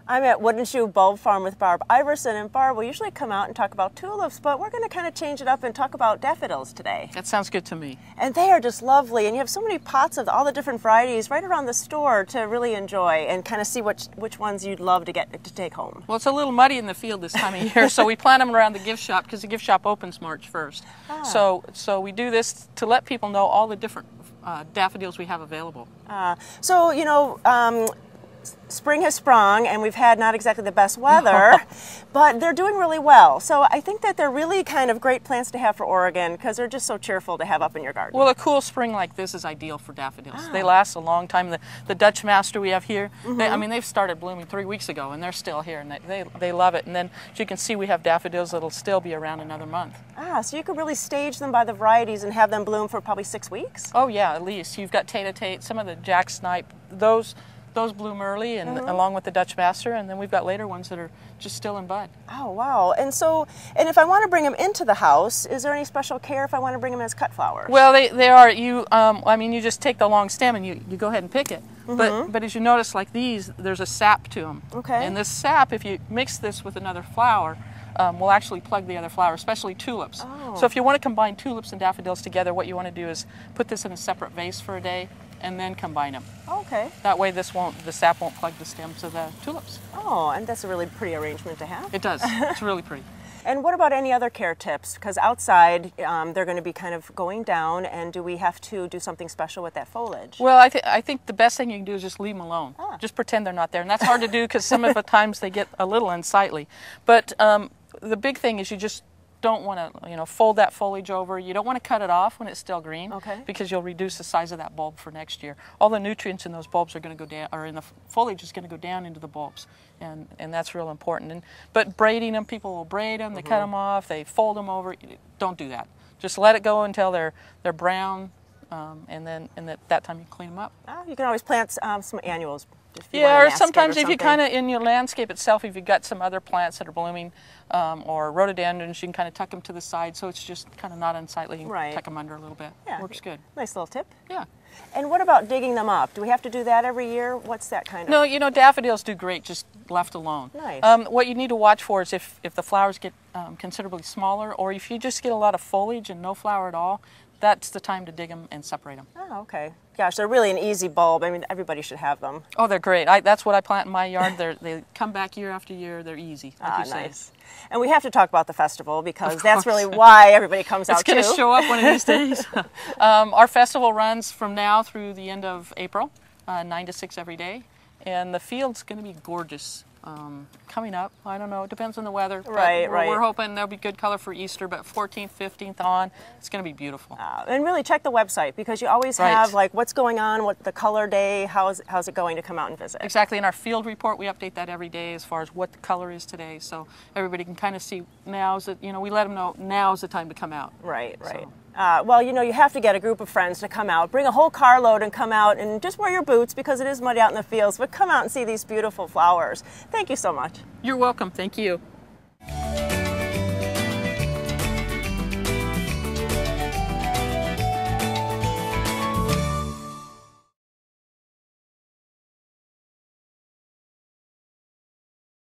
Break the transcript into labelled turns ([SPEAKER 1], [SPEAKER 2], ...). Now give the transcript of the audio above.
[SPEAKER 1] I'm at Wooden Shoe Bulb Farm with Barb Iverson, and Barb, we usually come out and talk about tulips, but we're going to kind of change it up and talk about daffodils today.
[SPEAKER 2] That sounds good to me.
[SPEAKER 1] And they are just lovely, and you have so many pots of all the different varieties right around the store to really enjoy and kind of see which ones you'd love to take home.
[SPEAKER 2] Well, it's a little muddy in the field this time of year, so we plant them around the gift shop because the gift shop opens March 1st. So we do this to let people know all the different daffodils we have available.
[SPEAKER 1] Spring has sprung and we've had not exactly the best weather, but they're doing really well. So I think that they're really kind of great plants to have for Oregon because they're just so cheerful to have up in your garden.
[SPEAKER 2] Well, a cool spring like this is ideal for daffodils. They last a long time. The Dutch Master we have here, they've started blooming 3 weeks ago and they're still here and they love it. And then as you can see, we have daffodils that'll still be around another month.
[SPEAKER 1] So you could really stage them by the varieties and have them bloom for probably 6 weeks?
[SPEAKER 2] Oh yeah, at least. You've got Tate, some of the Jack Snipe, those bloom early and along with the Dutch Master, and then we've got later ones that are just still in bud.
[SPEAKER 1] Oh wow. And if I want to bring them into the house, is there any special care if I want to bring them as cut flowers?
[SPEAKER 2] Well, they are. You just take the long stem and you go ahead and pick it. But as you notice, like these, there's a sap to them.
[SPEAKER 1] Okay.
[SPEAKER 2] And this sap, if you mix this with another flower, will actually plug the other flower, especially tulips. So if you want to combine tulips and daffodils together, what you want to do is put this in a separate vase for a day and then combine them.
[SPEAKER 1] Okay.
[SPEAKER 2] That way the sap won't plug the stems of the tulips.
[SPEAKER 1] Oh, and that's a really pretty arrangement to have.
[SPEAKER 2] It does. It's really pretty.
[SPEAKER 1] And what about any other care tips? Because outside they're going to be kind of going down, and do we have to do something special with that foliage?
[SPEAKER 2] Well, I think the best thing you can do is just leave them alone. Just pretend they're not there. And that's hard to do because some of the times they get a little unsightly. But the big thing is you just don't want to fold that foliage over. You don't want to cut it off when it's still green, because you'll reduce the size of that bulb for next year. All the nutrients in those bulbs are going to go down, or in the foliage is going to go down into the bulbs, and that's real important. But braiding them, people will braid them, they cut them off, they fold them over. Don't do that. Just let it go until they're brown, and at that time you clean them up.
[SPEAKER 1] You can always plant some annuals.
[SPEAKER 2] Yeah, or sometimes if you kind of, in your landscape itself, if you've got some other plants that are blooming, or rhododendrons, you can kind of tuck them to the side so it's just kind of not unsightly. You can tuck them under a little bit.
[SPEAKER 1] Yeah.
[SPEAKER 2] Works good.
[SPEAKER 1] Nice little tip.
[SPEAKER 2] Yeah.
[SPEAKER 1] And what about digging them up? Do we have to do that every year? What's that kind of?
[SPEAKER 2] No, daffodils do great just left alone.
[SPEAKER 1] Nice.
[SPEAKER 2] What you need to watch for is if the flowers get considerably smaller, or if you just get a lot of foliage and no flower at all, that's the time to dig them and separate them.
[SPEAKER 1] Oh, okay. Gosh, they're really an easy bulb. I mean, everybody should have them.
[SPEAKER 2] Oh, they're great. That's what I plant in my yard. They come back year after year. They're easy, like you
[SPEAKER 1] nice.
[SPEAKER 2] say.
[SPEAKER 1] And we have to talk about the festival because that's really why everybody comes out,
[SPEAKER 2] It's going to show up one of these days. Our festival runs from now through the end of April, 9 to 6 every day. And the field's going to be gorgeous. Coming up, I don't know, it depends on the weather.
[SPEAKER 1] Right.
[SPEAKER 2] We're hoping there'll be good color for Easter, but 14th, 15th on, it's going to be beautiful.
[SPEAKER 1] And really check the website because you always have like what's going on, what the color day, how's it going to come out and visit.
[SPEAKER 2] Exactly. In our field report, we update that every day as far as what the color is today, so everybody can kind of see we let them know now's the time to come out.
[SPEAKER 1] Right.
[SPEAKER 2] So.
[SPEAKER 1] Well, you have to get a group of friends to come out. Bring a whole carload and come out and just wear your boots because it is muddy out in the fields, but come out and see these beautiful flowers. Thank you so much.
[SPEAKER 2] You're welcome. Thank you.